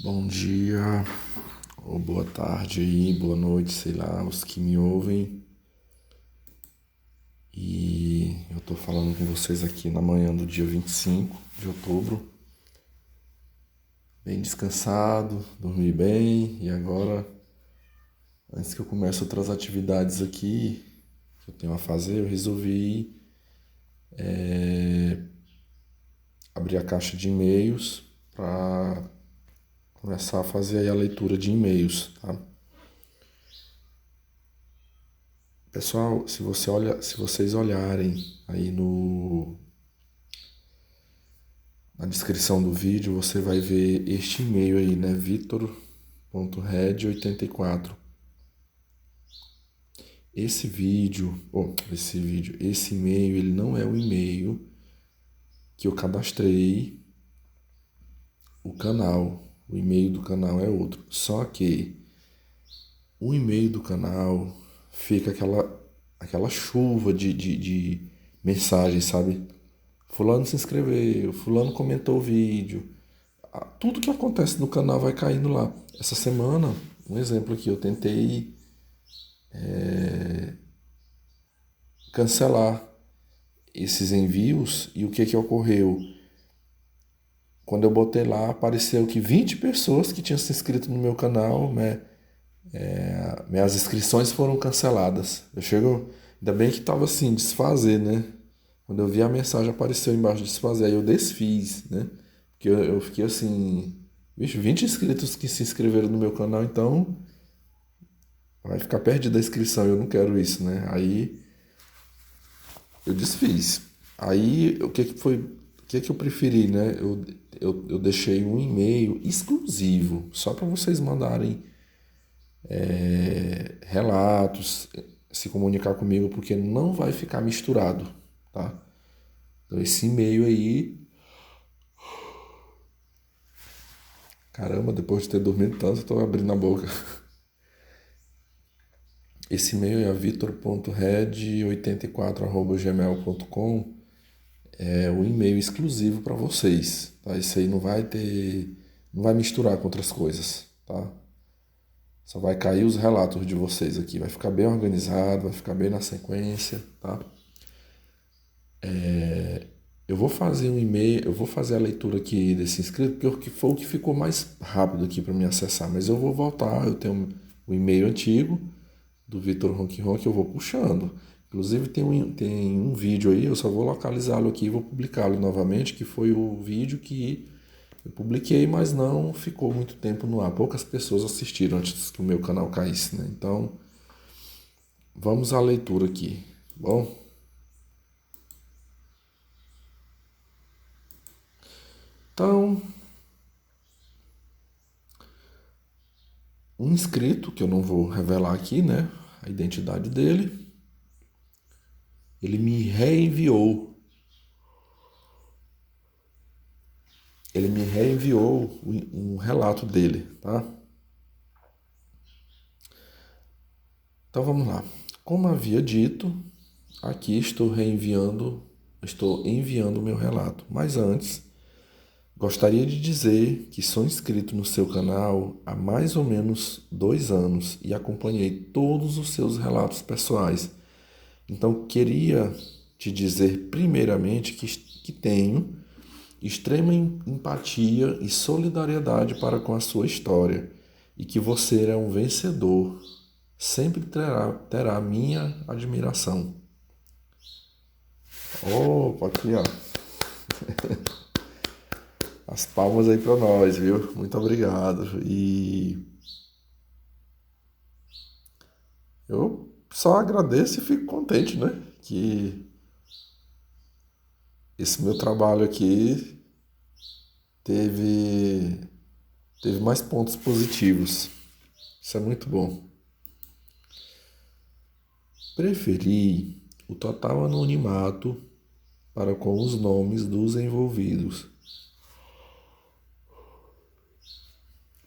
Bom dia, ou boa tarde aí, boa noite, sei lá, os que me ouvem. E eu tô falando com vocês aqui na manhã do dia 25 de outubro, bem descansado, dormi bem e agora, antes que eu comece outras atividades aqui que eu tenho a fazer, eu resolvi abrir a caixa de e-mails para começar a fazer aí a leitura de e-mails, tá? Pessoal, se vocês olharem aí na descrição do vídeo, você vai ver este e-mail aí, né? Vitor.red84. Esse e-mail, ele não é o e-mail que eu cadastrei o canal. O e-mail do canal é outro. Só que o e-mail do canal fica aquela chuva de mensagens, sabe? Fulano se inscreveu, fulano comentou o vídeo. Tudo que acontece no canal vai caindo lá. Essa semana, um exemplo aqui, eu tentei cancelar esses envios e o que ocorreu? Quando eu botei lá, apareceu que 20 pessoas que tinham se inscrito no meu canal, né, minhas inscrições foram canceladas. Ainda bem que estava assim, desfazer, né? Quando eu vi a mensagem apareceu embaixo desfazer, aí eu desfiz, né? Porque eu fiquei assim, bicho, 20 inscritos que se inscreveram no meu canal, então vai ficar perdida a inscrição, eu não quero isso, né? Aí eu desfiz. Aí o que eu preferi, né? Eu deixei um e-mail exclusivo, só para vocês mandarem relatos, se comunicar comigo, porque não vai ficar misturado, tá? Então esse e-mail aí, caramba, depois de ter dormido tanto, eu tô abrindo a boca. Esse e-mail é vitor.red84@gmail.com, é o e-mail exclusivo para vocês, tá? Isso aí não vai misturar com outras coisas, tá? Só vai cair os relatos de vocês aqui, vai ficar bem organizado, vai ficar bem na sequência, tá? Eu vou fazer um e-mail, eu vou fazer a leitura aqui desse inscrito, porque foi o que ficou mais rápido aqui para me acessar, mas eu vou voltar, eu tenho o e-mail antigo do Vitor Ronk Ronk, eu vou puxando. Inclusive tem um vídeo aí, eu só vou localizá-lo aqui e vou publicá-lo novamente, que foi o vídeo que eu publiquei, mas não ficou muito tempo no ar. Poucas pessoas assistiram antes que o meu canal caísse, né? Então, vamos à leitura aqui. Bom, então, um inscrito, que eu não vou revelar aqui, né? A identidade dele, ele me reenviou. Ele me reenviou um relato dele, tá? Então vamos lá. Como havia dito, aqui estou enviando o meu relato. Mas antes, gostaria de dizer que sou inscrito no seu canal há mais ou menos 2 anos e acompanhei todos os seus relatos pessoais. Então queria te dizer primeiramente que tenho extrema empatia e solidariedade para com a sua história e que você é um vencedor. Sempre terá minha admiração. Opa, aqui ó. As palmas aí para nós, viu? Muito obrigado. E eu só agradeço e fico contente, né? Que esse meu trabalho aqui teve, teve mais pontos positivos. Isso é muito bom. Preferi o total anonimato para com os nomes dos envolvidos.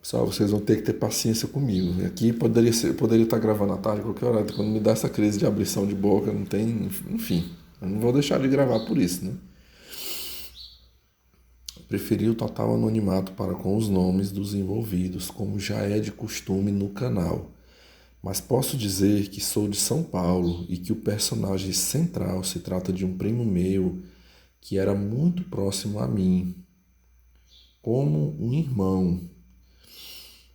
Pessoal, vocês vão ter que ter paciência comigo. Aqui eu poderia estar gravando à tarde, qualquer hora. Quando me dá essa crise de abrição de boca, não tem. Enfim, eu não vou deixar de gravar por isso, né? preferi o total anonimato para com os nomes dos envolvidos, como já é de costume no canal. Mas posso dizer que sou de São Paulo e que o personagem central se trata de um primo meu que era muito próximo a mim, como um irmão.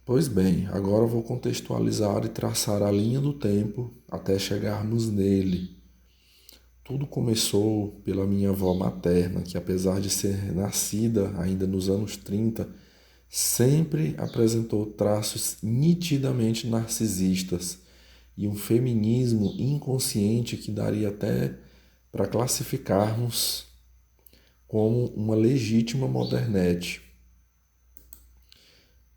Pois bem, agora vou contextualizar e traçar a linha do tempo até chegarmos nele. Tudo começou pela minha avó materna, que apesar de ser nascida ainda nos anos 30, sempre apresentou traços nitidamente narcisistas e um feminismo inconsciente que daria até para classificarmos como uma legítima modernete.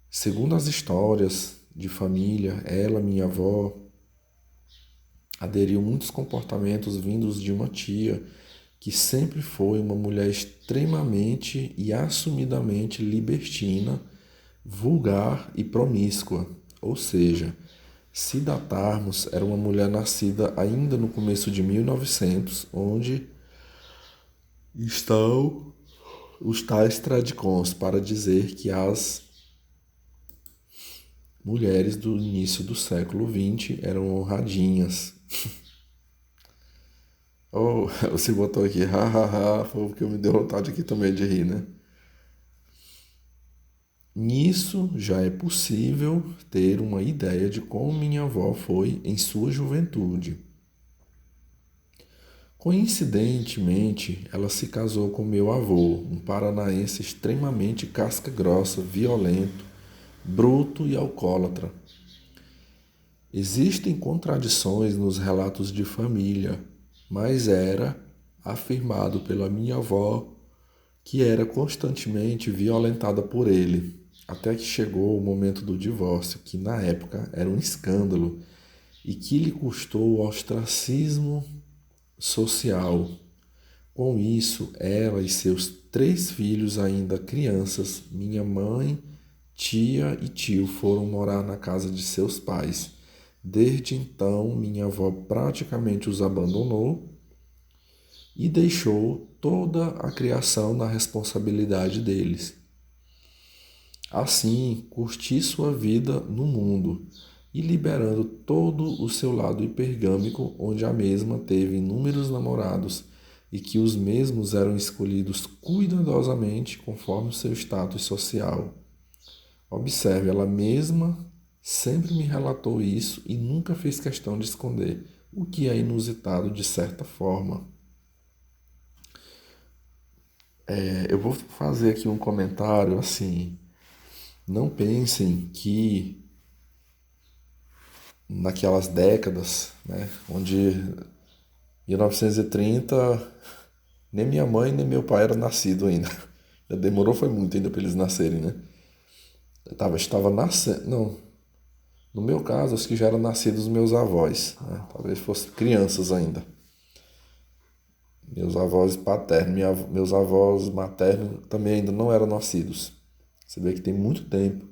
Segundo as histórias de família, ela, minha avó, aderiu muitos comportamentos vindos de uma tia que sempre foi uma mulher extremamente e assumidamente libertina, vulgar e promíscua. Ou seja, se datarmos, era uma mulher nascida ainda no começo de 1900, onde estão os tais tradicons para dizer que as mulheres do início do século XX eram honradinhas. Oh, você botou aqui, hahaha, foi porque me deu vontade aqui também de rir, né? Nisso já é possível ter uma ideia de como minha avó foi em sua juventude. Coincidentemente, ela se casou com meu avô, um paranaense extremamente casca-grossa, violento, bruto e alcoólatra. Existem contradições nos relatos de família, mas era afirmado pela minha avó que era constantemente violentada por ele, até que chegou o momento do divórcio, que na época era um escândalo e que lhe custou o ostracismo social. Com isso, ela e seus 3 filhos, ainda crianças, minha mãe, tia e tio, foram morar na casa de seus pais. Desde então, minha avó praticamente os abandonou e deixou toda a criação na responsabilidade deles. Assim, curti sua vida no mundo e liberando todo o seu lado hipergâmico, onde a mesma teve inúmeros namorados e que os mesmos eram escolhidos cuidadosamente conforme o seu status social. Observe, ela mesma sempre me relatou isso e nunca fez questão de esconder, o que é inusitado de certa forma. Eu vou fazer aqui um comentário assim. Não pensem que naquelas décadas, né, onde em 1930 nem minha mãe nem meu pai eram nascidos ainda. Demorou foi muito ainda para eles nascerem, né? Estava nascendo, não. No meu caso, acho que já eram nascidos os meus avós, né? Talvez fossem crianças ainda. Meus avós paternos, meus avós maternos também ainda não eram nascidos. Você vê que tem muito tempo.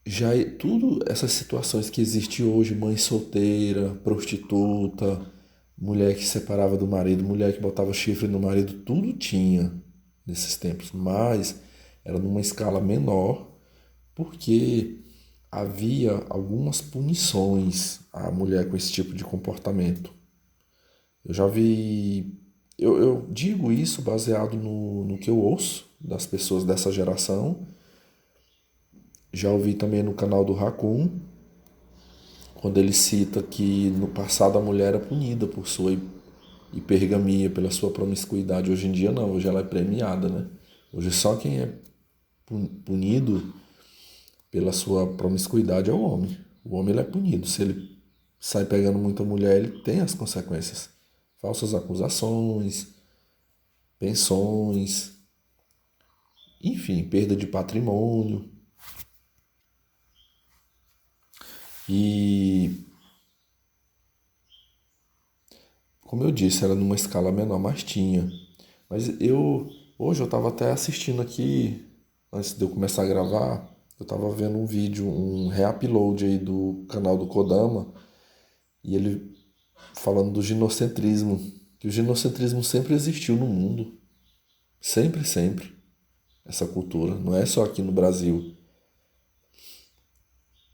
Já tudo essas situações que existem hoje, mãe solteira, prostituta, mulher que se separava do marido, mulher que botava chifre no marido, tudo tinha nesses tempos, mas era numa escala menor, porque havia algumas punições à mulher com esse tipo de comportamento. Eu já vi. Eu digo isso baseado no que eu ouço das pessoas dessa geração. Já ouvi também no canal do Raccoon, quando ele cita que no passado a mulher era punida por sua hipergamia, pela sua promiscuidade. Hoje em dia não, hoje ela é premiada, né? Hoje só quem é punido pela sua promiscuidade é o homem. O homem ele é punido. Se ele sai pegando muita mulher, ele tem as consequências. Falsas acusações, pensões, enfim, perda de patrimônio. E, como eu disse, era numa escala menor, mas tinha. Mas hoje eu estava até assistindo aqui, antes de eu começar a gravar, eu estava vendo um vídeo, um reupload aí do canal do Kodama, e ele falando do ginocentrismo. que o ginocentrismo sempre existiu no mundo. Sempre, sempre. Essa cultura. Não é só aqui no Brasil.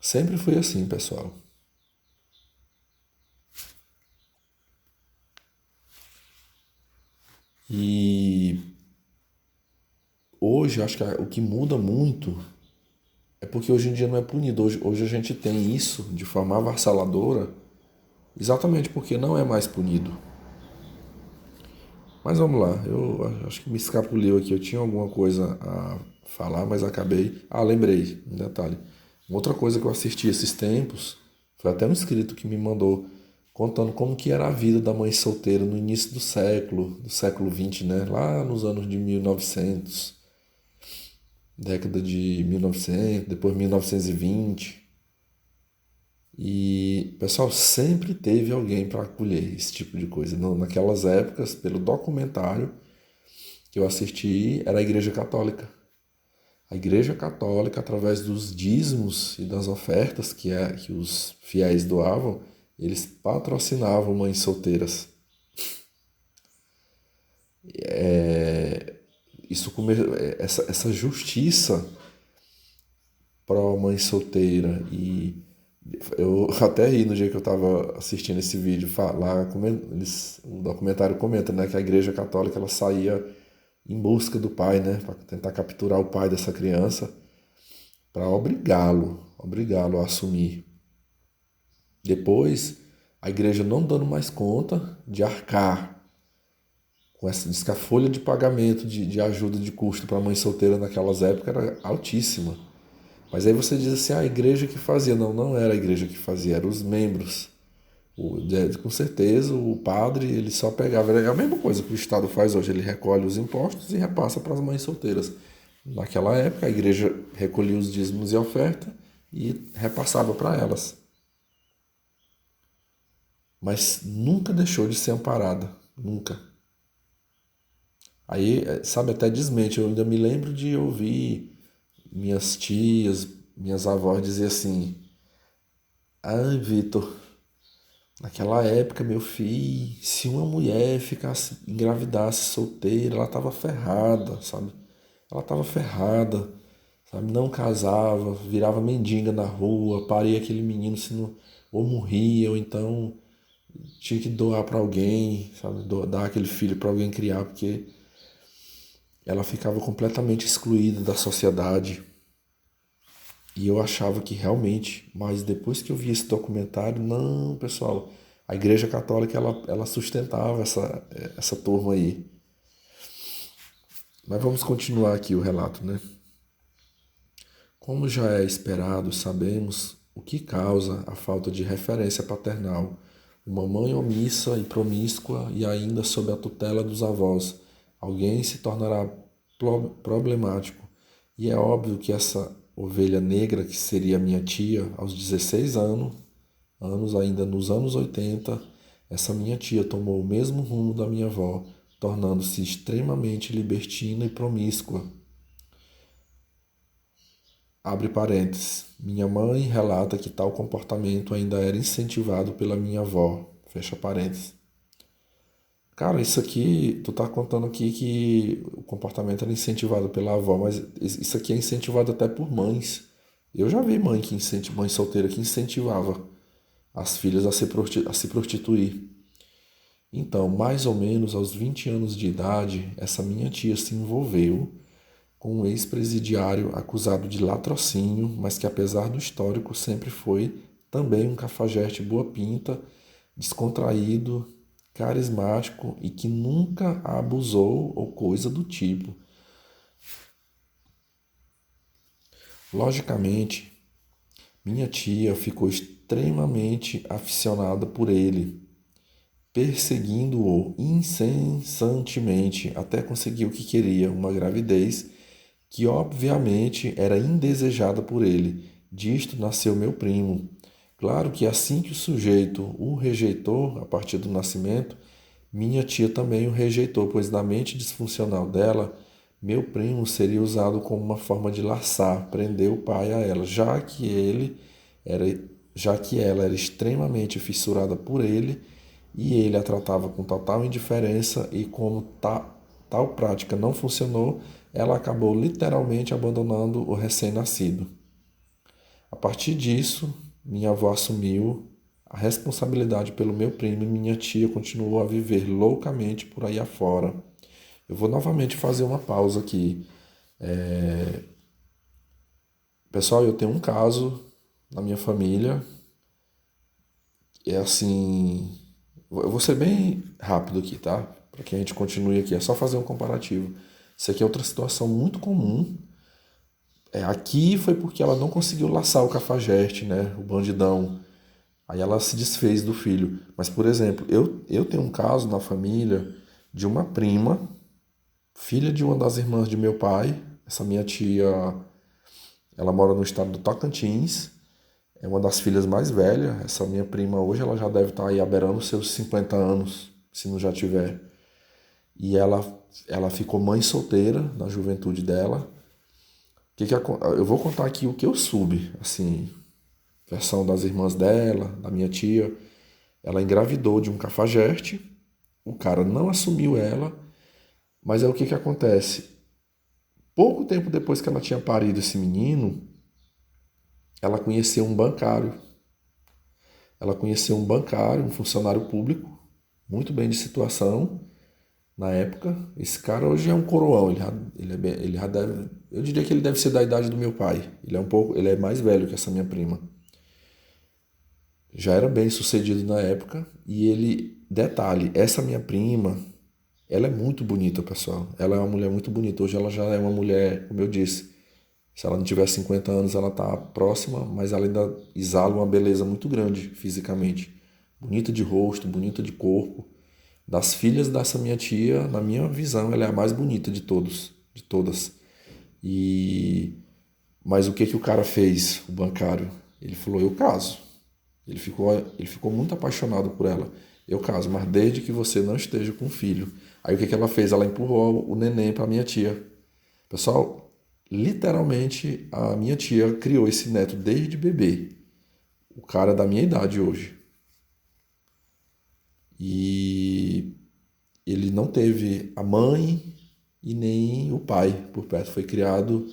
Sempre foi assim, pessoal. E hoje, acho que o que muda muito é porque hoje em dia não é punido. Hoje a gente tem isso de forma avassaladora, exatamente porque não é mais punido. Mas vamos lá, eu acho que me escapuliu aqui. Eu tinha alguma coisa a falar, mas acabei. Ah, lembrei, um detalhe. Outra coisa que eu assisti esses tempos foi até um inscrito que me mandou contando como que era a vida da mãe solteira no início do século XX, né? Lá nos anos de 1900, década de 1900, depois 1920. E, pessoal, sempre teve alguém para acolher esse tipo de coisa. Naquelas épocas, pelo documentário que eu assisti, era a Igreja Católica. A Igreja Católica, através dos dízimos e das ofertas que os fiéis doavam, eles patrocinavam mães solteiras. Isso essa justiça para a mãe solteira e eu até ri no dia que eu estava assistindo esse vídeo, lá o documentário comenta, né, que a Igreja Católica ela saía em busca do pai, né, para tentar capturar o pai dessa criança, para obrigá-lo a assumir. Depois, a igreja não dando mais conta de arcar com essa, diz que a folha de pagamento de ajuda de custo para mãe solteira naquelas épocas era altíssima. Mas aí você diz assim, a igreja que fazia. Não, não era a igreja que fazia, eram os membros. Com certeza o padre ele só pegava, é a mesma coisa que o Estado faz hoje, ele recolhe os impostos e repassa para as mães solteiras. Naquela época a igreja recolhia os dízimos e oferta e repassava para elas. Mas nunca deixou de ser amparada, nunca. Aí, sabe, até desmente, eu ainda me lembro de ouvir minhas tias, minhas avós dizer assim, ai, Vitor, naquela época, meu filho, se uma mulher ficasse, engravidasse solteira, ela estava ferrada, sabe? Ela estava ferrada, sabe? Não casava, virava mendiga na rua, paria aquele menino se não, ou morria, ou então tinha que doar para alguém, sabe? Dar aquele filho para alguém criar, porque ela ficava completamente excluída da sociedade. E eu achava que realmente, mas depois que eu vi esse documentário, não, pessoal, a Igreja Católica ela sustentava essa turma aí. Mas vamos continuar aqui o relato, né? Como já é esperado, sabemos o que causa a falta de referência paternal, uma mãe omissa e promíscua e ainda sob a tutela dos avós. Alguém se tornará problemático. E é óbvio que essa ovelha negra, que seria minha tia, aos 16 anos ainda nos anos 80, essa minha tia tomou o mesmo rumo da minha avó, tornando-se extremamente libertina e promíscua. Abre parênteses. Minha mãe relata que tal comportamento ainda era incentivado pela minha avó. Fecha parênteses. Cara, isso aqui, tu tá contando aqui que o comportamento era incentivado pela avó, mas isso aqui é incentivado até por mães. Eu já vi mãe solteira que incentivava as filhas a se prostituir. Então, mais ou menos aos 20 anos de idade, essa minha tia se envolveu com um ex-presidiário acusado de latrocínio, mas que apesar do histórico sempre foi também um cafajeste boa pinta, descontraído, carismático e que nunca abusou ou coisa do tipo. Logicamente, minha tia ficou extremamente aficionada por ele, perseguindo-o incessantemente até conseguir o que queria, uma gravidez que obviamente era indesejada por ele. Disto nasceu meu primo. Claro que assim que o sujeito o rejeitou a partir do nascimento, minha tia também o rejeitou, pois na mente disfuncional dela, meu primo seria usado como uma forma de laçar, prender o pai a ela, era, já que ela era extremamente fissurada por ele e ele a tratava com total indiferença e como tal prática não funcionou, ela acabou literalmente abandonando o recém-nascido. A partir disso, minha avó assumiu a responsabilidade pelo meu primo e minha tia continuou a viver loucamente por aí afora. Eu vou novamente fazer uma pausa aqui. Pessoal, eu tenho um caso na minha família. É assim. Eu vou ser bem rápido aqui, tá? Para que a gente continue aqui. É só fazer um comparativo. Isso aqui é outra situação muito comum. Aqui foi porque ela não conseguiu laçar o cafajeste, né? O bandidão. Aí ela se desfez do filho. Mas, por exemplo, eu tenho um caso na família de uma prima, filha de uma das irmãs de meu pai. Essa minha tia, ela mora no estado do Tocantins. É uma das filhas mais velhas. Essa minha prima hoje, ela já deve estar aí aberando os seus 50 anos, se não já tiver. E ela ficou mãe solteira na juventude dela. Eu vou contar aqui o que eu soube, assim, versão das irmãs dela, da minha tia. Ela engravidou de um cafajeste, o cara não assumiu ela, mas é o que acontece? Pouco tempo depois que ela tinha parido esse menino, ela conheceu um bancário. Ela conheceu um bancário, um funcionário público, muito bem de situação na época. Esse cara hoje é um coroão, ele já deve, eu diria que ele deve ser da idade do meu pai. Ele é mais velho que essa minha prima. Já era bem sucedido na época e detalhe, essa minha prima, ela é muito bonita, pessoal. Ela é uma mulher muito bonita. Hoje ela já é uma mulher, como eu disse, se ela não tiver 50 anos, ela está próxima, mas ela ainda exala uma beleza muito grande fisicamente. Bonita de rosto, bonita de corpo. Das filhas dessa minha tia, na minha visão, ela é a mais bonita de todas. Mas o que o cara fez, o bancário? Ele falou, eu caso. Ele ficou muito apaixonado por ela. Eu caso, mas desde que você não esteja com o filho. Aí o que ela fez? Ela empurrou o neném para minha tia. Pessoal, literalmente a minha tia criou esse neto desde bebê. O cara é da minha idade hoje. E ele não teve a mãe e nem o pai por perto. Foi criado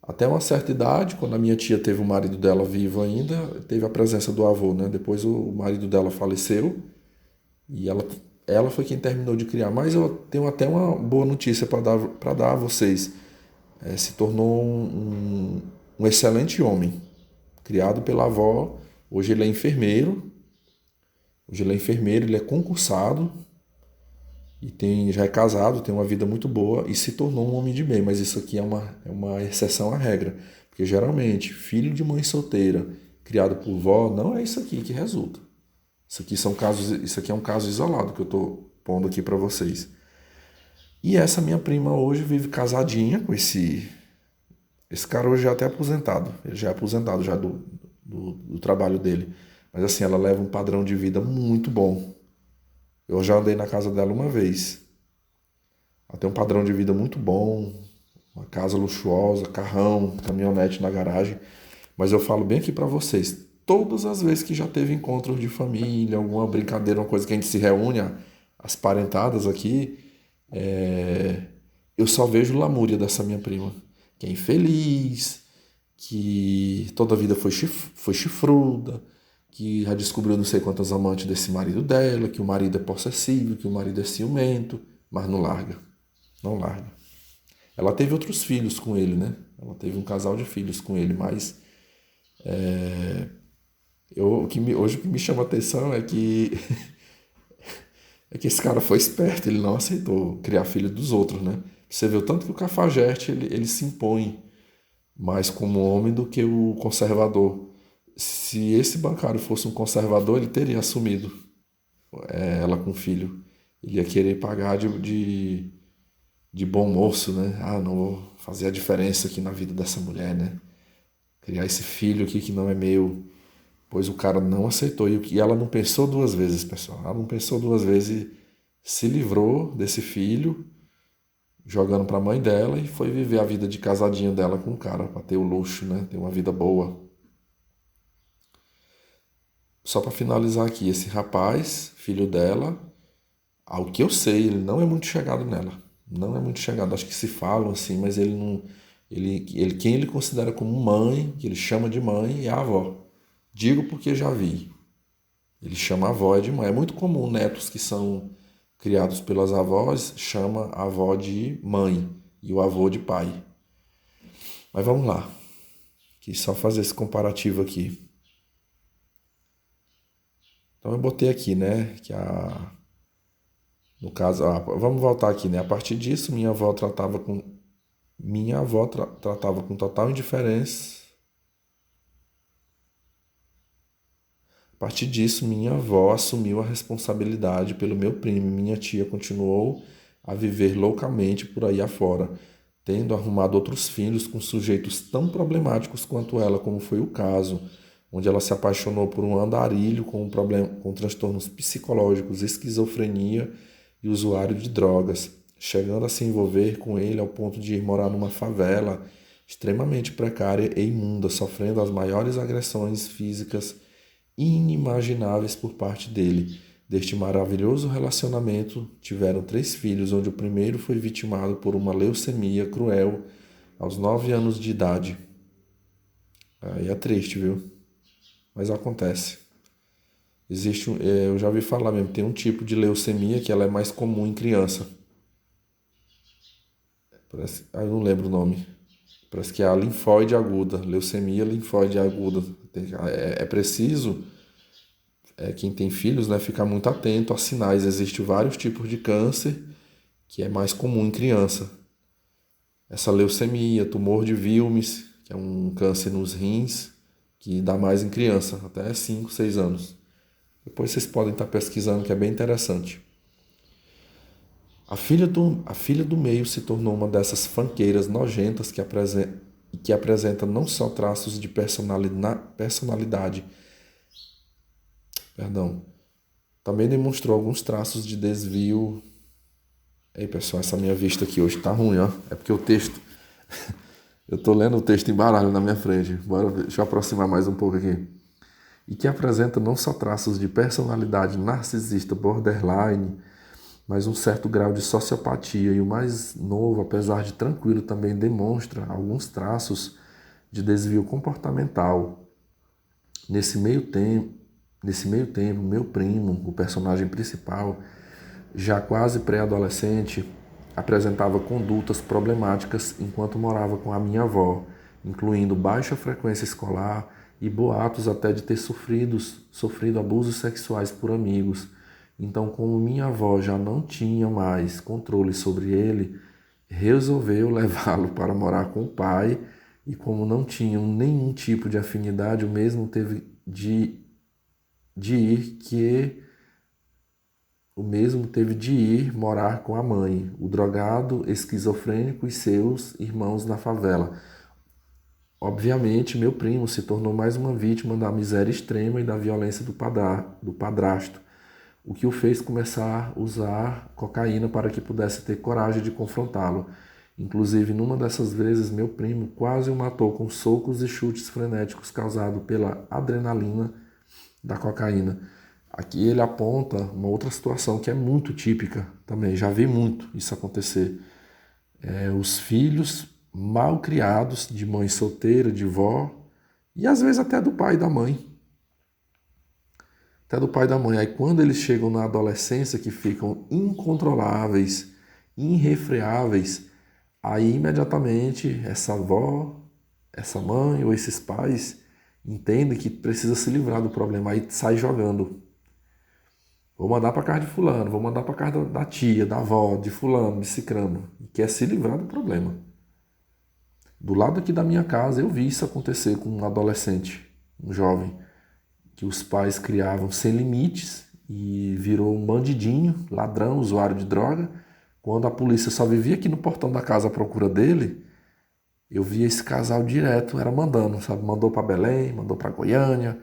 até uma certa idade, quando a minha tia teve o marido dela vivo ainda, teve a presença do avô, né? Depois o marido dela faleceu e ela foi quem terminou de criar. Mas eu tenho até uma boa notícia para dar a vocês. Se tornou um excelente homem, criado pela avó. Hoje ele é enfermeiro. Hoje ele é enfermeiro, ele é concursado e já é casado, tem uma vida muito boa e se tornou um homem de bem. Mas isso aqui é uma exceção à regra, porque geralmente filho de mãe solteira, criado por vó, não é isso aqui que resulta. Isso aqui é um caso isolado que eu estou pondo aqui para vocês. E essa minha prima hoje vive casadinha com esse cara hoje já é até aposentado. Ele já é aposentado já do trabalho dele. Mas assim, ela leva um padrão de vida muito bom. Eu já andei na casa dela uma vez. Ela tem um padrão de vida muito bom, uma casa luxuosa, carrão, caminhonete na garagem. Mas eu falo bem aqui para vocês, todas as vezes que já teve encontros de família, alguma brincadeira, uma coisa que a gente se reúne, as parentadas aqui, eu só vejo lamúria dessa minha prima. Que é infeliz, que toda a vida foi chifruda, que já descobriu não sei quantas amantes desse marido dela, que o marido é possessivo, que o marido é ciumento, mas não larga. Não larga. Ela teve outros filhos com ele, né? Ela teve um casal de filhos com ele, mas hoje o que me chama a atenção é que esse cara foi esperto, ele não aceitou criar filho dos outros, né? Você vê o tanto que o cafajeste ele se impõe mais como homem do que o conservador. Se esse bancário fosse um conservador, ele teria assumido ela com filho. Ele ia querer pagar de bom moço, né? Ah, não vou fazer a diferença aqui na vida dessa mulher, né? Criar esse filho aqui que não é meu. Pois o cara não aceitou. E ela não pensou duas vezes, pessoal. Ela não pensou duas vezes e se livrou desse filho, jogando para a mãe dela e foi viver a vida de casadinha dela com o cara, para ter o luxo, né? Ter uma vida boa. só para finalizar aqui, esse rapaz, filho dela, ao que eu sei, ele não é muito chegado nela. Não é muito chegado. Acho que se falam assim, mas ele não. Quem ele considera como mãe, que ele chama de mãe, é a avó. Digo porque já vi. Ele chama a avó de mãe. É muito comum netos que são criados pelas avós chama a avó de mãe e o avô de pai. Mas vamos lá, que só fazer esse comparativo aqui. Então eu botei aqui, né, que no caso, vamos voltar aqui, né? A partir disso, minha avó tratava com total indiferença. A partir disso, minha avó assumiu a responsabilidade pelo meu primo e minha tia continuou a viver loucamente por aí afora, tendo arrumado outros filhos com sujeitos tão problemáticos quanto ela, como foi o caso, onde ela se apaixonou por um andarilho com transtornos psicológicos, esquizofrenia e usuário de drogas, chegando a se envolver com ele ao ponto de ir morar numa favela extremamente precária e imunda, sofrendo as maiores agressões físicas inimagináveis por parte dele. Deste maravilhoso relacionamento, tiveram 3 filhos, onde o primeiro foi vitimado por uma leucemia cruel aos 9 anos de idade. Aí é triste, viu? Mas acontece. Eu já ouvi falar mesmo, tem um tipo de leucemia que ela é mais comum em criança. Eu não lembro o nome. Parece que é a linfóide aguda, leucemia linfóide aguda. É preciso quem tem filhos, né, ficar muito atento a sinais. Existem vários tipos de câncer que é mais comum em criança. Essa leucemia, tumor de Wilms, que é um câncer nos rins, que dá mais em criança, até 5, 6 anos. Depois vocês podem estar pesquisando, que é bem interessante. A filha do meio se tornou uma dessas fanqueiras nojentas que apresenta não só traços de personalidade, perdão, também demonstrou alguns traços de desvio. Ei, pessoal, essa minha vista aqui hoje tá ruim, ó. É porque o texto. Eu tô lendo o texto em baralho na minha frente. Deixa eu aproximar mais um pouco aqui. E que apresenta não só traços de personalidade narcisista borderline, mas um certo grau de sociopatia. E o mais novo, apesar de tranquilo, também demonstra alguns traços de desvio comportamental. Nesse meio tempo, meu primo, o personagem principal, já quase pré-adolescente, apresentava condutas problemáticas enquanto morava com a minha avó, incluindo baixa frequência escolar e boatos até de ter sofrido abusos sexuais por amigos. Então, como minha avó já não tinha mais controle sobre ele, resolveu levá-lo para morar com o pai e, como não tinham nenhum tipo de afinidade, o mesmo teve de ir que o mesmo teve de ir morar com a mãe, o drogado, esquizofrênico e seus irmãos na favela. Obviamente, meu primo se tornou mais uma vítima da miséria extrema e da violência do padrasto, o que o fez começar a usar cocaína para que pudesse ter coragem de confrontá-lo. Inclusive, numa dessas vezes, meu primo quase o matou com socos e chutes frenéticos causados pela adrenalina da cocaína. Aqui ele aponta uma outra situação que é muito típica também, já vi muito isso acontecer. Os filhos mal criados de mãe solteira, de vó, e às vezes até do pai e da mãe. Até do pai e da mãe. Aí quando eles chegam na adolescência, que ficam incontroláveis, irrefreáveis, aí imediatamente essa avó, essa mãe ou esses pais entendem que precisa se livrar do problema, aí sai jogando. Vou mandar para casa de fulano, vou mandar para casa da tia, da avó, de fulano, de cicrano. E quer se livrar do problema. Do lado aqui da minha casa eu vi isso acontecer com um adolescente, um jovem, que os pais criavam sem limites e virou um bandidinho, ladrão, usuário de droga. Quando a polícia só vivia aqui no portão da casa à procura dele, eu via esse casal direto, era mandando, sabe? Mandou para Belém, mandou para Goiânia,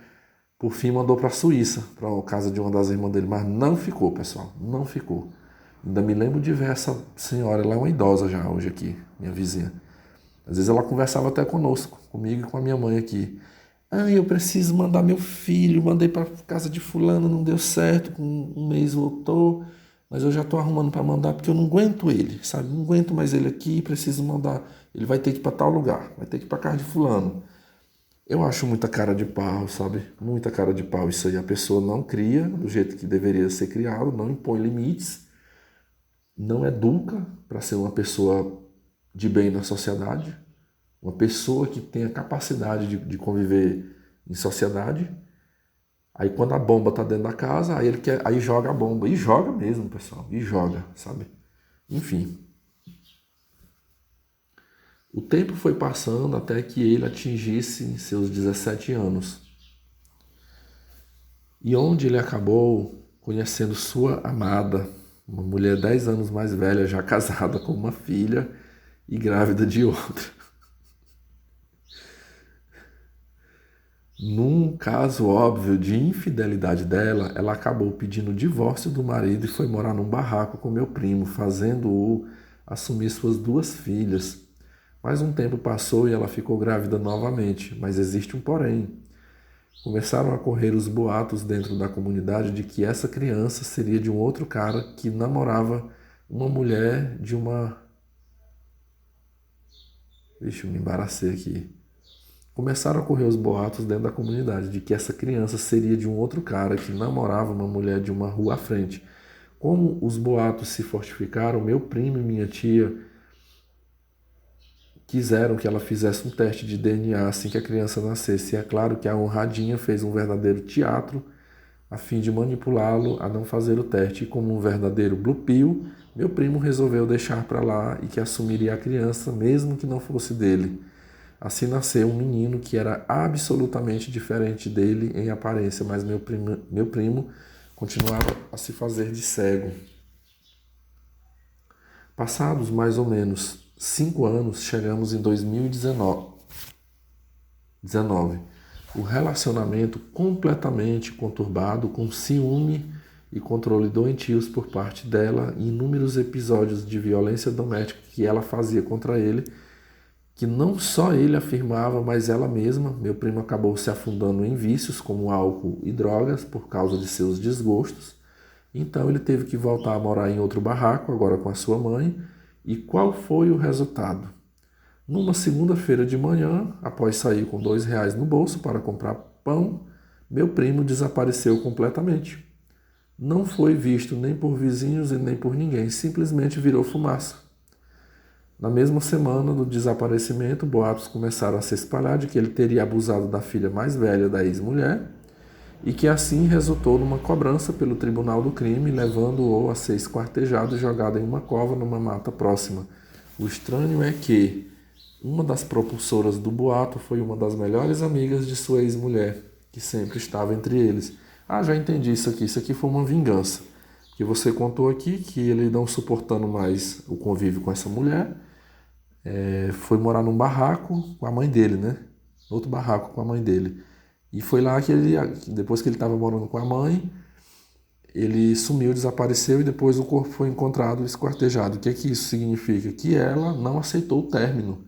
por fim mandou para a Suíça, para a casa de uma das irmãs dele, mas não ficou, pessoal, não ficou. Ainda me lembro de ver essa senhora, ela é uma idosa já hoje aqui, minha vizinha. Às vezes ela conversava até conosco, comigo e com a minha mãe aqui. Ah, eu preciso mandar meu filho, mandei para casa de fulano, não deu certo, com um mês voltou, mas eu já estou arrumando para mandar porque eu não aguento ele, sabe? Não aguento mais ele aqui, preciso mandar. Ele vai ter que ir para tal lugar, vai ter que ir para casa de fulano. Eu acho muita cara de pau, sabe? Muita cara de pau. Isso aí a pessoa não cria do jeito que deveria ser criado, não impõe limites, não educa para ser uma pessoa de bem na sociedade, uma pessoa que tenha capacidade de conviver em sociedade. Aí quando a bomba tá dentro da casa, aí ele quer, aí joga a bomba. E joga mesmo, pessoal. E joga, sabe? Enfim. O tempo foi passando até que ele atingisse seus 17 anos. E onde ele acabou conhecendo sua amada, uma mulher 10 anos mais velha, já casada com uma filha e grávida de outra. Num caso óbvio de infidelidade dela, ela acabou pedindo o divórcio do marido e foi morar num barraco com meu primo, fazendo-o assumir suas 2 filhas. Mas um tempo passou e ela ficou grávida novamente, mas existe um porém. Começaram a correr os boatos dentro da comunidade de que essa criança seria de um outro cara que namorava uma mulher de uma... Vixe, eu me embaracei aqui. Começaram a correr os boatos dentro da comunidade de que essa criança seria de um outro cara que namorava uma mulher de uma rua à frente. Como os boatos se fortificaram, meu primo e minha tia quiseram que ela fizesse um teste de DNA assim que a criança nascesse. E é claro que a honradinha fez um verdadeiro teatro a fim de manipulá-lo a não fazer o teste. E como um verdadeiro blue pill, meu primo resolveu deixar para lá e que assumiria a criança mesmo que não fosse dele. Assim nasceu um menino que era absolutamente diferente dele em aparência, mas meu primo continuava a se fazer de cego. Passados mais ou menos 5 anos, chegamos em 2019. O relacionamento completamente conturbado, com ciúme e controle doentios por parte dela e inúmeros episódios de violência doméstica que ela fazia contra ele, que não só ele afirmava, mas ela mesma. Meu primo acabou se afundando em vícios como álcool e drogas por causa de seus desgostos. Então ele teve que voltar a morar em outro barraco, agora com a sua mãe. E qual foi o resultado? Numa segunda-feira de manhã, após sair com R$ 2 no bolso para comprar pão, meu primo desapareceu completamente. Não foi visto nem por vizinhos e nem por ninguém, simplesmente virou fumaça. Na mesma semana do desaparecimento, boatos começaram a se espalhar de que ele teria abusado da filha mais velha da ex-mulher e que assim resultou numa cobrança pelo Tribunal do Crime, levando-o a ser esquartejado e jogado em uma cova numa mata próxima. O estranho é que uma das propulsoras do boato foi uma das melhores amigas de sua ex-mulher, que sempre estava entre eles. Ah, já entendi isso aqui foi uma vingança. Que você contou aqui que ele não suportando mais o convívio com essa mulher, foi morar num barraco com a mãe dele, né? Outro barraco com a mãe dele. E foi lá que ele, depois que ele estava morando com a mãe, ele sumiu, desapareceu e depois o corpo foi encontrado esquartejado. O que é que isso significa? Que ela não aceitou o término.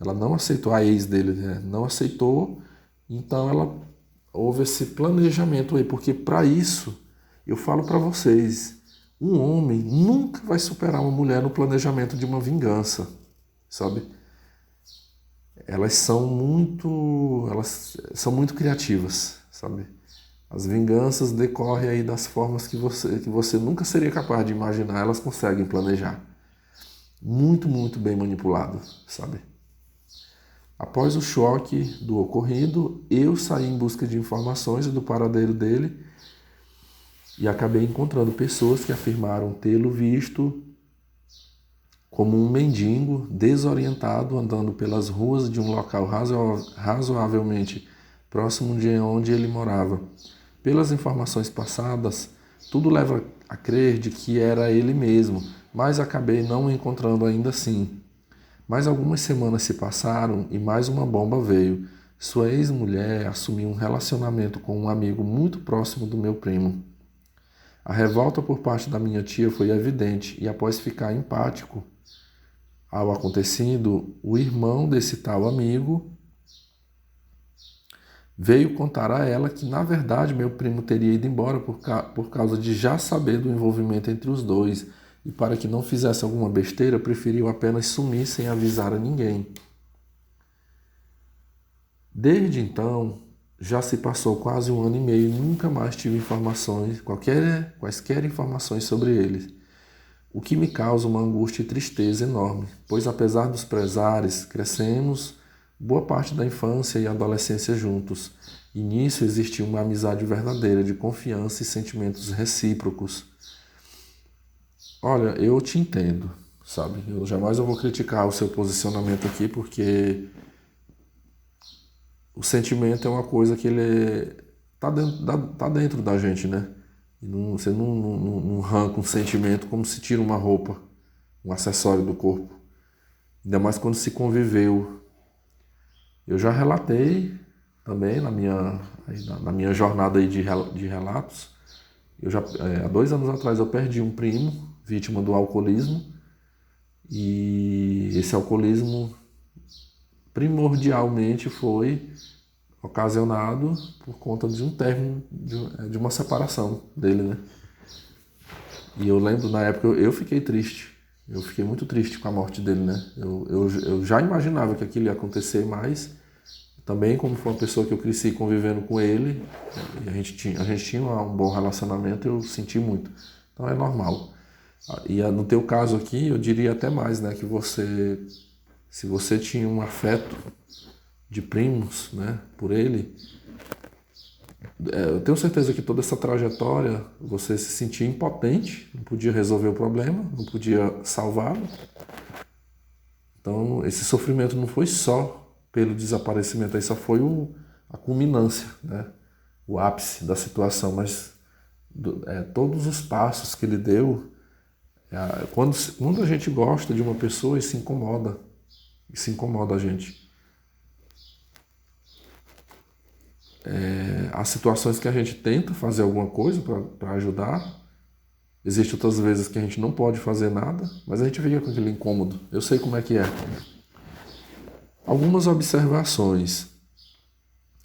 Ela não aceitou, a ex dele, né? Não aceitou, então ela houve esse planejamento aí, porque para isso, eu falo para vocês, um homem nunca vai superar uma mulher no planejamento de uma vingança, sabe? Elas são muito criativas, sabe? As vinganças decorrem aí das formas que você nunca seria capaz de imaginar, elas conseguem planejar. Muito, muito bem manipulado, sabe? Após o choque do ocorrido, eu saí em busca de informações do paradeiro dele e acabei encontrando pessoas que afirmaram tê-lo visto como um mendigo desorientado andando pelas ruas de um local razoavelmente próximo de onde ele morava. Pelas informações passadas, tudo leva a crer de que era ele mesmo, mas acabei não o encontrando ainda assim. Mas algumas semanas se passaram e mais uma bomba veio. Sua ex-mulher assumiu um relacionamento com um amigo muito próximo do meu primo. A revolta por parte da minha tia foi evidente e após ficar empático ao acontecido, o irmão desse tal amigo veio contar a ela que, na verdade, meu primo teria ido embora por causa de já saber do envolvimento entre os dois, e para que não fizesse alguma besteira, preferiu apenas sumir sem avisar a ninguém. Desde então, já se passou quase 1 ano e meio e nunca mais tive informações, quaisquer informações sobre ele, o que me causa uma angústia e tristeza enorme, pois apesar dos pesares, crescemos boa parte da infância e adolescência juntos, e nisso existiu uma amizade verdadeira, de confiança e sentimentos recíprocos. Olha, eu te entendo, sabe? Eu vou criticar o seu posicionamento aqui, porque o sentimento é uma coisa que tá dentro da gente, né? E você não arranca um sentimento como se tira uma roupa, um acessório do corpo. Ainda mais quando se conviveu. Eu já relatei também na minha jornada aí de relatos. Há 2 anos atrás eu perdi um primo, vítima do alcoolismo. E esse alcoolismo primordialmente foi ocasionado por conta de um término, de uma separação dele, né? E eu lembro, na época, eu fiquei triste. Eu fiquei muito triste com a morte dele, né? Eu já imaginava que aquilo ia acontecer, mas também, como foi uma pessoa que eu cresci convivendo com ele, e a gente tinha um bom relacionamento, eu senti muito. Então é normal. E no teu caso aqui, eu diria até mais, né? Que se você tinha um afeto de primos, né, por ele, eu tenho certeza que toda essa trajetória você se sentia impotente, não podia resolver o problema, não podia salvá-lo. Então, esse sofrimento não foi só pelo desaparecimento, aí só foi a culminância, né, o ápice da situação, mas todos os passos que ele deu, quando a gente gosta de uma pessoa, isso incomoda a gente. Há situações que a gente tenta fazer alguma coisa para ajudar. Existem outras vezes que a gente não pode fazer nada, mas a gente fica com aquele incômodo. Eu sei como é que é. Algumas observações.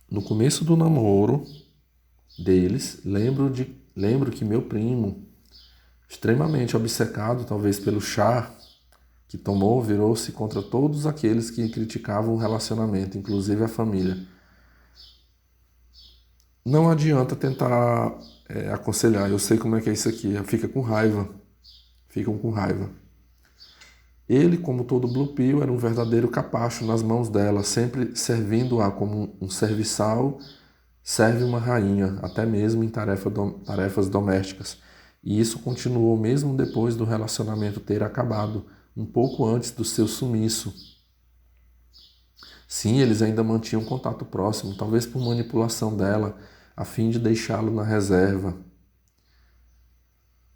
No começo do namoro deles, lembro que meu primo, extremamente obcecado talvez pelo chá que tomou, virou-se contra todos aqueles que criticavam o relacionamento, inclusive a família. Não adianta tentar aconselhar, eu sei como é que é isso aqui, ficam com raiva. Ele, como todo Blue Pill, era um verdadeiro capacho nas mãos dela, sempre servindo-a como um serviçal, serve uma rainha, até mesmo em tarefas domésticas. E isso continuou mesmo depois do relacionamento ter acabado, um pouco antes do seu sumiço. Sim, eles ainda mantinham contato próximo, talvez por manipulação dela, a fim de deixá-lo na reserva.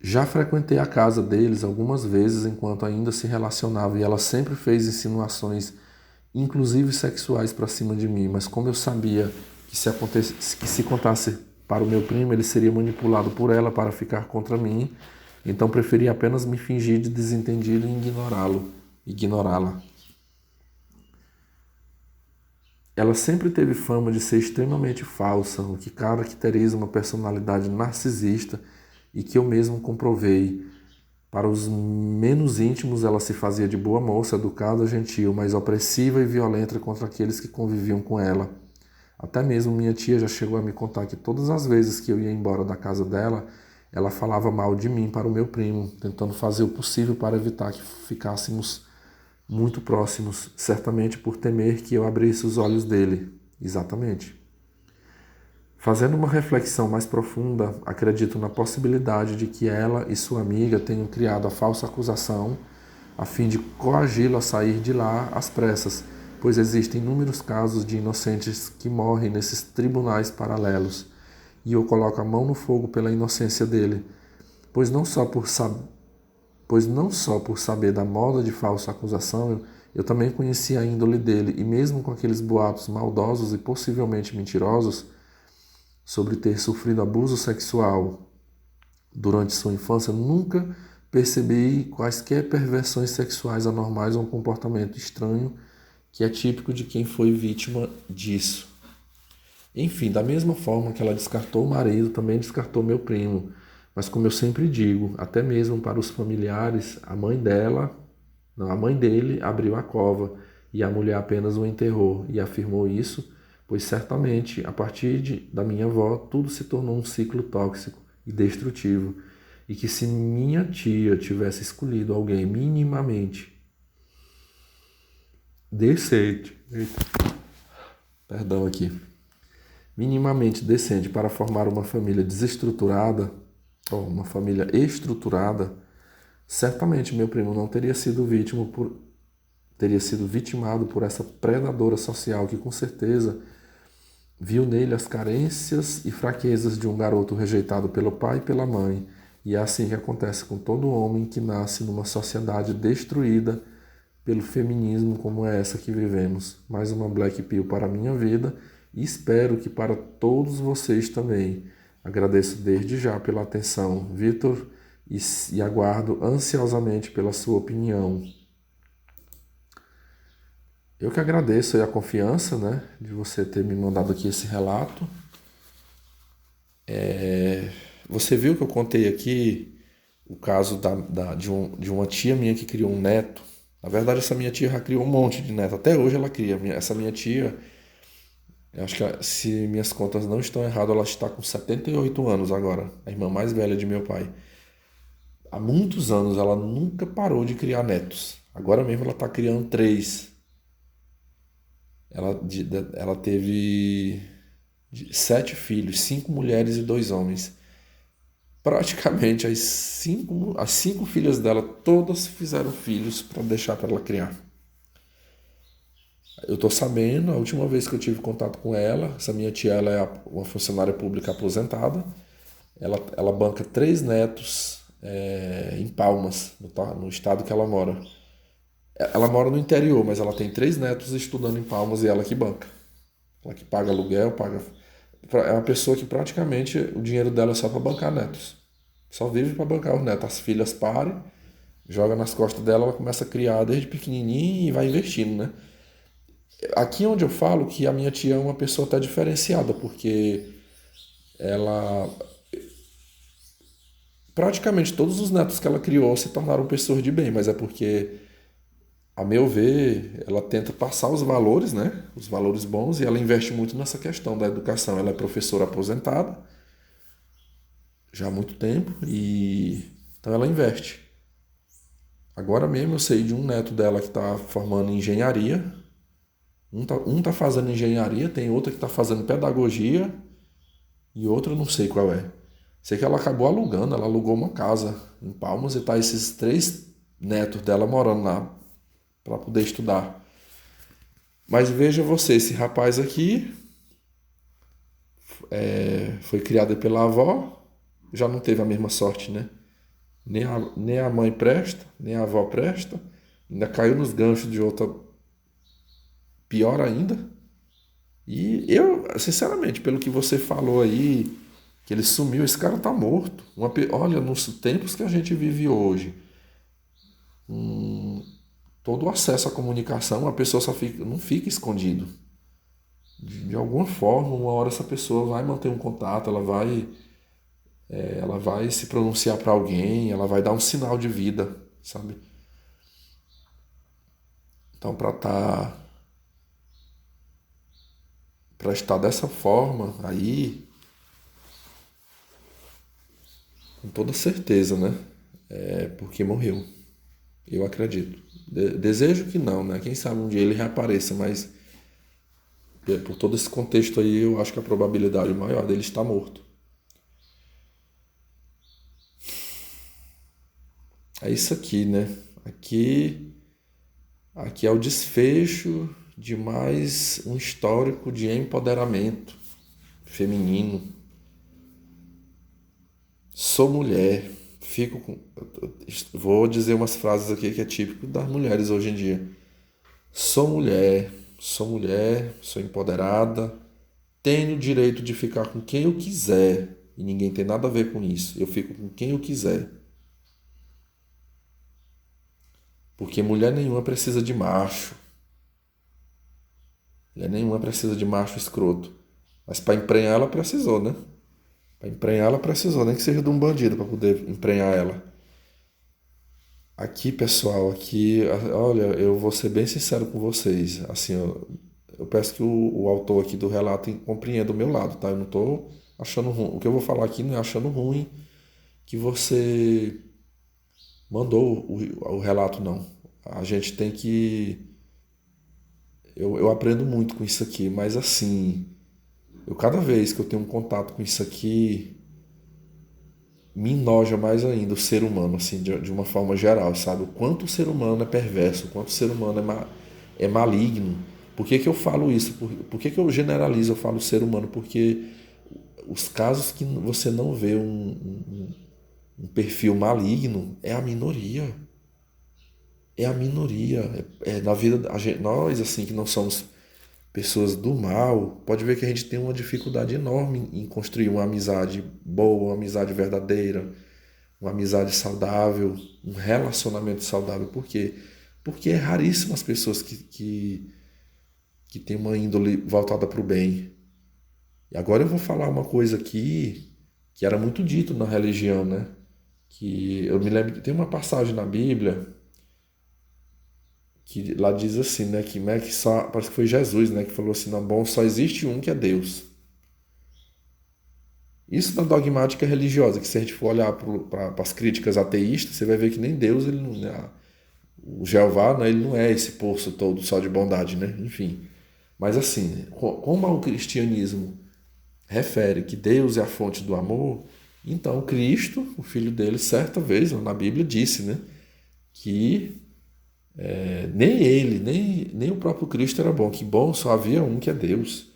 Já frequentei a casa deles algumas vezes enquanto ainda se relacionava e ela sempre fez insinuações, inclusive sexuais, para cima de mim, mas como eu sabia que se contasse para o meu primo, ele seria manipulado por ela para ficar contra mim, então preferi apenas me fingir de desentendido e ignorá-la. Ela sempre teve fama de ser extremamente falsa, o que caracteriza uma personalidade narcisista e que eu mesmo comprovei. Para os menos íntimos, ela se fazia de boa moça, educada, gentil, mas opressiva e violenta contra aqueles que conviviam com ela. Até mesmo minha tia já chegou a me contar que todas as vezes que eu ia embora da casa dela, ela falava mal de mim para o meu primo, tentando fazer o possível para evitar que ficássemos muito próximos, certamente por temer que eu abrisse os olhos dele. Exatamente. Fazendo uma reflexão mais profunda, acredito na possibilidade de que ela e sua amiga tenham criado a falsa acusação a fim de coagi-lo a sair de lá às pressas, pois existem inúmeros casos de inocentes que morrem nesses tribunais paralelos, e eu coloco a mão no fogo pela inocência dele, pois não só por saber da moda de falsa acusação, eu também conhecia a índole dele, e mesmo com aqueles boatos maldosos e possivelmente mentirosos sobre ter sofrido abuso sexual durante sua infância, nunca percebi quaisquer perversões sexuais anormais ou um comportamento estranho que é típico de quem foi vítima disso. Enfim, da mesma forma que ela descartou o marido, também descartou meu primo. Mas como eu sempre digo, até mesmo para os familiares, a mãe dela, não, a mãe dele abriu a cova e a mulher apenas o enterrou e afirmou isso, pois certamente a partir da minha avó tudo se tornou um ciclo tóxico e destrutivo. E que se minha tia tivesse escolhido alguém minimamente decente, perdão aqui, minimamente decente para formar uma família desestruturada, ou uma família estruturada, certamente meu primo não teria sido vitimado por essa predadora social que com certeza viu nele as carências e fraquezas de um garoto rejeitado pelo pai e pela mãe. E é assim que acontece com todo homem que nasce numa sociedade destruída pelo feminismo como é essa que vivemos. Mais uma Black Pill para a minha vida e espero que para todos vocês também. Agradeço desde já pela atenção, Vitor, e aguardo ansiosamente pela sua opinião. Eu que agradeço aí a confiança, né, de você ter me mandado aqui esse relato. Você viu que eu contei aqui o caso de uma tia minha que criou um neto. Na verdade, essa minha tia já criou um monte de neto. Até hoje ela cria. Essa minha tia, eu acho que se minhas contas não estão erradas, ela está com 78 anos agora. A irmã mais velha de meu pai. Há muitos anos ela nunca parou de criar netos. Agora mesmo ela está criando 3. Ela teve 7 filhos, 5 mulheres e 2 homens. Praticamente as cinco filhas dela, todas fizeram filhos para deixar para ela criar. Eu tô sabendo, a última vez que eu tive contato com ela, essa minha tia ela é uma funcionária pública aposentada, ela banca 3 netos em Palmas, no estado que ela mora. Ela mora no interior, mas ela tem 3 netos estudando em Palmas e ela que banca. Ela que paga aluguel, paga. É uma pessoa que praticamente o dinheiro dela é só para bancar netos. Só vive para bancar os netos. As filhas parem, joga nas costas dela, ela começa a criar desde pequenininho e vai investindo, né? Aqui onde eu falo que a minha tia é uma pessoa até diferenciada, porque ela praticamente todos os netos que ela criou se tornaram pessoas de bem, mas é porque, a meu ver, ela tenta passar os valores, né? Os valores bons, e ela investe muito nessa questão da educação. Ela é professora aposentada já há muito tempo e então ela investe. Agora mesmo eu sei de um neto dela que está formando em engenharia. Um tá fazendo engenharia, tem outra que está fazendo pedagogia e outra eu não sei qual é. Sei que ela acabou alugando, ela alugou uma casa em Palmas e tá esses 3 netos dela morando lá para poder estudar. Mas veja você, esse rapaz aqui foi criado pela avó, já não teve a mesma sorte, né? Nem a mãe presta, nem a avó presta, ainda caiu nos ganchos de outra pior ainda. E eu, sinceramente, pelo que você falou aí, que ele sumiu, esse cara tá morto. Olha, nos tempos que a gente vive hoje, todo o acesso à comunicação, a pessoa não fica escondido. De alguma forma, uma hora essa pessoa vai manter um contato, ela vai se pronunciar para alguém, ela vai dar um sinal de vida, sabe? Então, para estar dessa forma aí, com toda certeza, né? É porque morreu. Eu acredito. Desejo que não, né? Quem sabe um dia ele reapareça, mas por todo esse contexto aí, eu acho que a probabilidade maior dele estar morto. É isso aqui, né? Aqui é o desfecho de mais um histórico de empoderamento feminino. Sou mulher. Vou dizer umas frases aqui que é típico das mulheres hoje em dia. Sou mulher, sou empoderada, tenho o direito de ficar com quem eu quiser e ninguém tem nada a ver com isso. Eu fico com quem eu quiser. Porque mulher nenhuma precisa de macho. Mulher nenhuma precisa de macho escroto. Mas para emprenhar ela precisou, né? Para emprenhar ela precisou, nem que seja de um bandido para poder emprenhar ela. Aqui, pessoal, aqui, olha, eu vou ser bem sincero com vocês. Assim, eu peço que o autor aqui do relato compreenda o meu lado, tá? Eu não estou achando ruim. O que eu vou falar aqui não é achando ruim que você mandou o relato, não. A gente tem que. Eu aprendo muito com isso aqui, mas assim, cada vez que eu tenho um contato com isso aqui, me enoja mais ainda o ser humano, assim, de uma forma geral, sabe? O quanto o ser humano é perverso, o quanto o ser humano é maligno. Por que que eu falo isso? Por que que eu generalizo, eu falo ser humano? Porque os casos que você não vê um perfil maligno é a minoria. É a minoria. Na vida, nós, assim, que não somos pessoas do mal, pode ver que a gente tem uma dificuldade enorme em construir uma amizade boa, uma amizade verdadeira, uma amizade saudável, um relacionamento saudável. Por quê? Porque é raríssimo as pessoas que têm uma índole voltada para o bem. E agora eu vou falar uma coisa aqui que era muito dito na religião, né? Que eu me lembro que tem uma passagem na Bíblia que lá diz assim, né? Que só, parece que foi Jesus, né? Que falou assim, não, bom, só existe um que é Deus. Isso na dogmática religiosa, que se a gente for olhar para as críticas ateístas, você vai ver que nem Deus, ele não, né, o Jeová, né, ele não é esse poço todo só de bondade, né? Enfim. Mas assim, como o cristianismo refere que Deus é a fonte do amor, então Cristo, o Filho dele, certa vez, na Bíblia, disse, né, que nem ele, nem o próprio Cristo era bom, que bom só havia um que é Deus.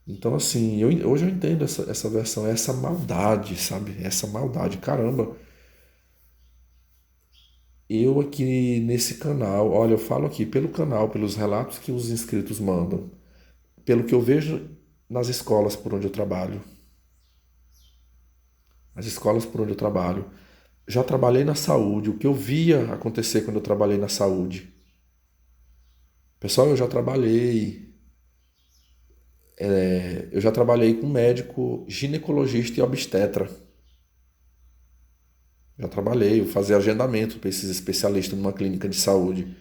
Então, assim, hoje eu entendo essa versão, essa maldade, sabe? Essa maldade, caramba. Eu aqui nesse canal, olha, eu falo aqui pelo canal, pelos relatos que os inscritos mandam, pelo que eu vejo nas escolas por onde eu trabalho, as escolas por onde eu trabalho. Já trabalhei na saúde, o que eu via acontecer quando eu trabalhei na saúde. Pessoal, eu já trabalhei com médico, ginecologista e obstetra. Já trabalhei, eu fazia agendamento para esses especialistas numa clínica de saúde.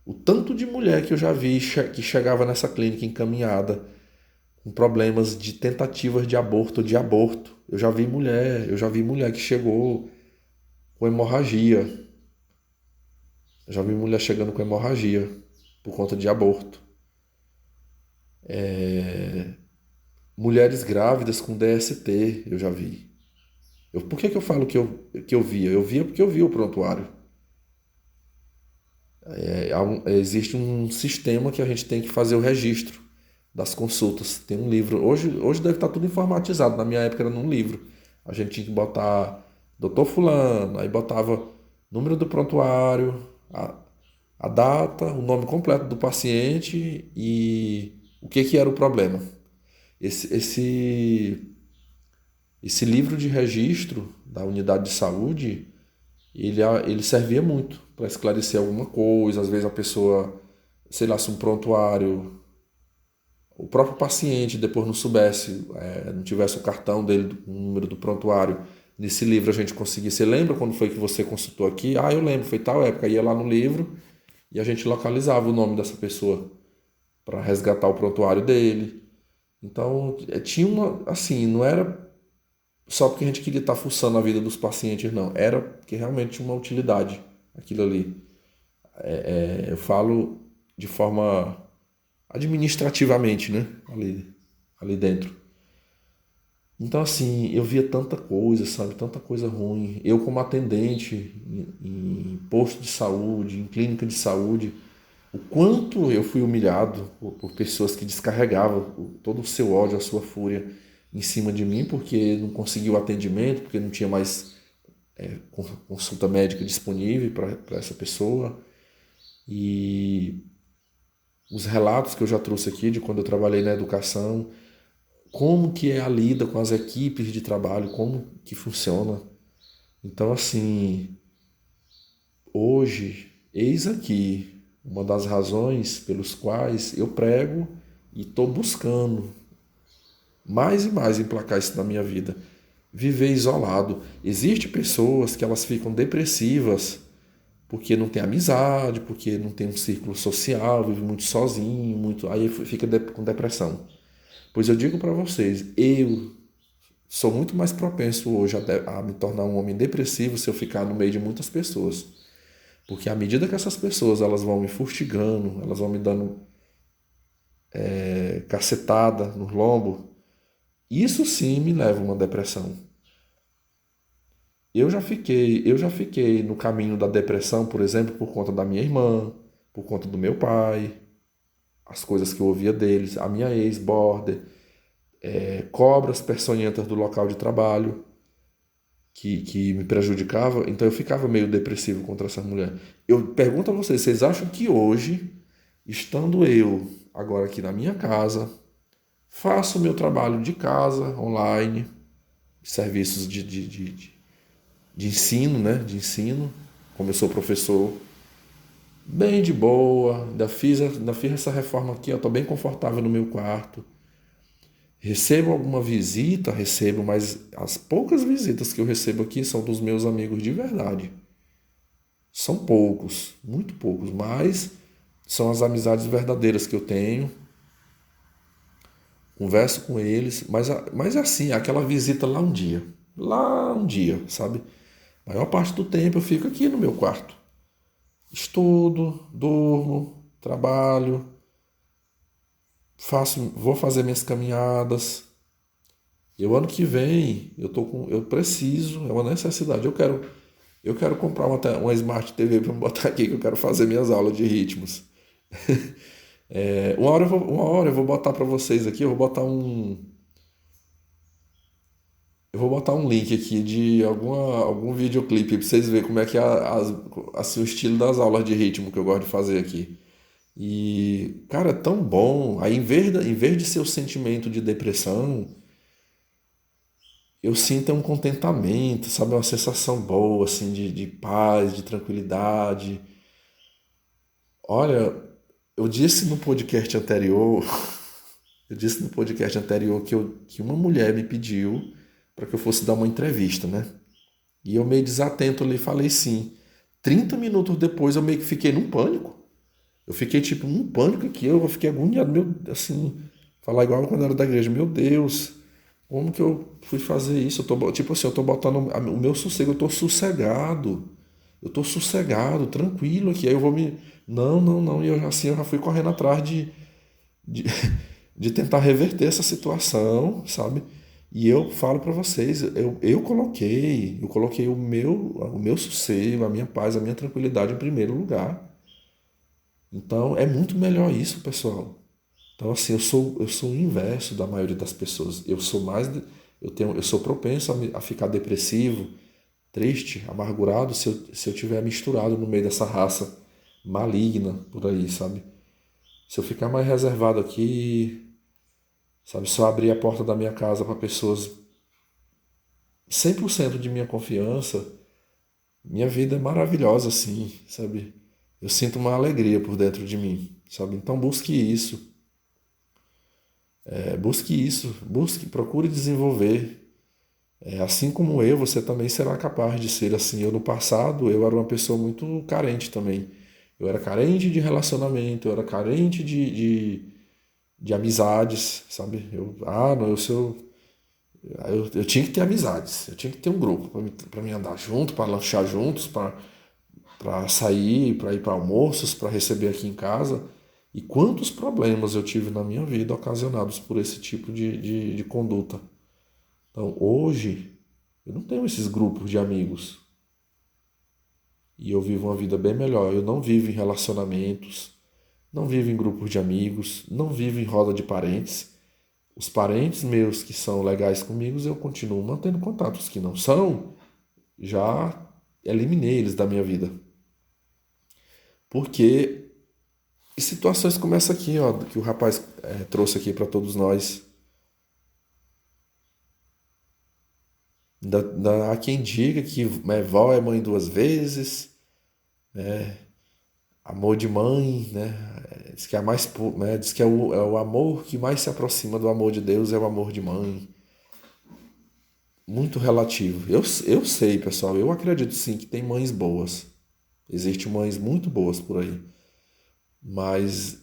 O tanto de mulher que eu já vi que chegava nessa clínica encaminhada com problemas de tentativas de aborto ou de aborto. Eu já vi mulher que chegou com hemorragia. Eu já vi mulher chegando com hemorragia por conta de aborto. Mulheres grávidas com DST, eu já vi. Por que que eu falo que eu via? Eu via porque eu vi o prontuário. Existe um sistema que a gente tem que fazer o registro das consultas. Tem um livro. Hoje deve estar tudo informatizado. Na minha época era num livro. A gente tinha que botar doutor fulano, aí botava número do prontuário, a data, o nome completo do paciente e o que era o problema. Esse, esse, esse livro de registro da unidade de saúde, ele servia muito para esclarecer alguma coisa. Às vezes a pessoa, sei lá, se um prontuário, o próprio paciente depois não soubesse, não tivesse o cartão dele, o número do prontuário, nesse livro a gente conseguia. Você lembra quando foi que você consultou aqui? Ah, eu lembro, foi tal época. Ia lá no livro e a gente localizava o nome dessa pessoa para resgatar o prontuário dele. Então, tinha uma, assim, não era só porque a gente queria estar fuçando a vida dos pacientes, não. Era porque realmente tinha uma utilidade aquilo ali. Eu falo de forma administrativamente, né? Ali dentro. Então, assim, eu via tanta coisa, sabe? Tanta coisa ruim. Eu, como atendente em posto de saúde, em clínica de saúde, o quanto eu fui humilhado por pessoas que descarregavam todo o seu ódio, a sua fúria em cima de mim, porque não conseguiu atendimento, porque não tinha mais consulta médica disponível para essa pessoa. E os relatos que eu já trouxe aqui de quando eu trabalhei na educação, como que é a lida com as equipes de trabalho, como que funciona. Então, assim, hoje, eis aqui uma das razões pelos quais eu prego e estou buscando mais e mais emplacar isso na minha vida. Viver isolado. Existem pessoas que elas ficam depressivas porque não tem amizade, porque não tem um círculo social, vive muito sozinho, aí fica com depressão. Pois eu digo para vocês, eu sou muito mais propenso hoje a me tornar um homem depressivo se eu ficar no meio de muitas pessoas. Porque à medida que essas pessoas elas vão me fustigando, elas vão me dando cacetada no lombo, isso sim me leva a uma depressão. Eu já fiquei no caminho da depressão, por exemplo, por conta da minha irmã, por conta do meu pai, as coisas que eu ouvia deles, a minha ex-border, cobras peçonhentas do local de trabalho que me prejudicava, então eu ficava meio depressivo contra essa mulher. Eu pergunto a vocês acham que hoje, estando eu agora aqui na minha casa, faço o meu trabalho de casa, online, serviços de ensino, né? De ensino, como eu sou professor, bem de boa, ainda fiz essa reforma aqui, eu estou bem confortável no meu quarto. Recebo alguma visita, recebo, mas as poucas visitas que eu recebo aqui são dos meus amigos de verdade. São poucos, muito poucos, mas são as amizades verdadeiras que eu tenho. Converso com eles, mas assim, aquela visita lá um dia, sabe? A maior parte do tempo eu fico aqui no meu quarto. Estudo, durmo, trabalho, vou fazer minhas caminhadas. E o ano que vem eu preciso, é uma necessidade. Eu quero comprar uma Smart TV para botar aqui que eu quero fazer minhas aulas de ritmos. Uma hora eu vou botar para vocês aqui, eu vou botar um link aqui de algum videoclipe para vocês verem como é que é assim, o estilo das aulas de ritmo que eu gosto de fazer aqui. E, cara, é tão bom. Aí, em vez de ser o sentimento de depressão, eu sinto um contentamento, sabe? Uma sensação boa, assim, de paz, de tranquilidade. Olha, eu disse no podcast anterior, eu disse no podcast anterior que uma mulher me pediu para que eu fosse dar uma entrevista, né? E eu meio desatento ali falei sim. 30 minutos depois eu meio que fiquei num pânico. Eu fiquei tipo num pânico aqui, eu fiquei agoniado, assim, falar igual quando eu era da igreja, meu Deus, como que eu fui fazer isso? Tipo assim, eu tô botando o meu sossego, eu tô sossegado, tranquilo aqui, aí eu vou me, não, não, não, e eu já fui correndo atrás de, de tentar reverter essa situação, sabe? E eu falo para vocês, eu coloquei o meu sossego, a minha paz, a minha tranquilidade em primeiro lugar. Então é muito melhor isso, pessoal. Então assim, eu sou o inverso da maioria das pessoas. Eu sou propenso a ficar depressivo, triste, amargurado se eu tiver misturado no meio dessa raça maligna por aí, sabe? Se eu ficar mais reservado aqui, sabe, só abrir a porta da minha casa para pessoas 100% de minha confiança, minha vida é maravilhosa assim, sabe? Eu sinto uma alegria por dentro de mim, sabe? Então busque, procure desenvolver. Assim como eu, você também será capaz de ser assim. Eu no passado, eu era uma pessoa muito carente também. Eu era carente de relacionamento, eu era carente de amizades, sabe? Não, eu tinha que ter amizades, eu tinha que ter um grupo para me andar junto, para lanchar juntos, para sair, para ir para almoços, para receber aqui em casa. E quantos problemas eu tive na minha vida ocasionados por esse tipo de conduta. Então, hoje, eu não tenho esses grupos de amigos. E eu vivo uma vida bem melhor. Eu não vivo em relacionamentos, não vivo em grupos de amigos, não vivo em roda de parentes. Os parentes meus que são legais comigo, eu continuo mantendo contato. Os que não são, já eliminei eles da minha vida. Porque situações como essa aqui, ó, que o rapaz trouxe aqui para todos nós. Há quem diga que vó é mãe duas vezes, amor de mãe, né? Diz que é a mais, né? Diz que é o amor que mais se aproxima do amor de Deus, é o amor de mãe. Muito relativo. Eu sei, pessoal, eu acredito sim que tem mães boas. Existem mães muito boas por aí. Mas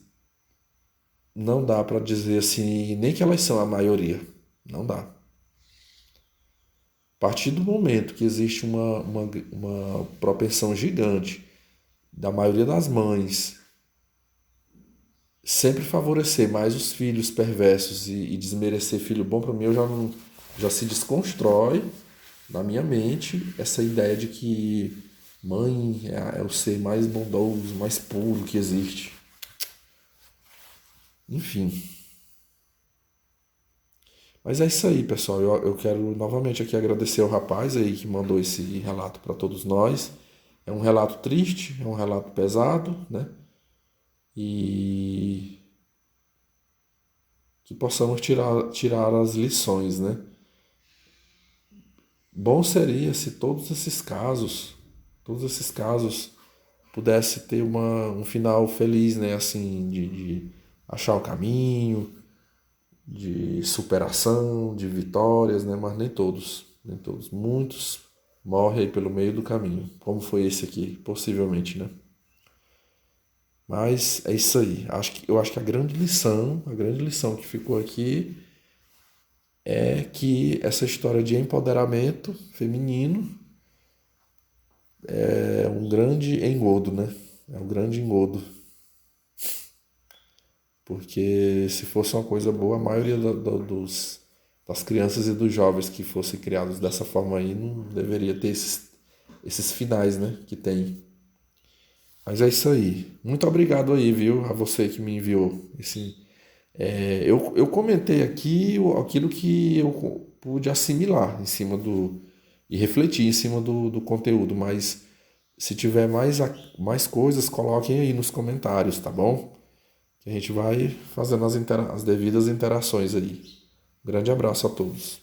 não dá para dizer assim, nem que elas são a maioria. Não dá. A partir do momento que existe uma propensão gigante da maioria das mães sempre favorecer mais os filhos perversos e desmerecer filho bom, para mim eu já se desconstrói na minha mente essa ideia de que mãe é o ser mais bondoso, mais puro que existe. Enfim. Mas é isso aí, pessoal. Eu quero novamente aqui agradecer ao rapaz aí que mandou esse relato para todos nós. É um relato triste, é um relato pesado, né? E que possamos tirar as lições, né? Bom seria se todos esses casos pudesse ter um final feliz, né? Assim, de achar o caminho, de superação, de vitórias, né? Mas nem todos, nem todos. Muitos morrem aí pelo meio do caminho, como foi esse aqui, possivelmente, né? Mas é isso aí. Eu acho que a grande lição que ficou aqui é que essa história de empoderamento feminino é um grande engodo, né? É um grande engodo. Porque se fosse uma coisa boa, a maioria das crianças e dos jovens que fossem criados dessa forma aí não deveria ter esses finais, né? Que tem. Mas é isso aí. Muito obrigado aí, viu? A você que me enviou eu comentei aqui aquilo que eu pude assimilar em cima e refletir em cima do conteúdo, mas se tiver mais coisas, coloquem aí nos comentários, tá bom? Que a gente vai fazendo as devidas interações aí. Grande abraço a todos.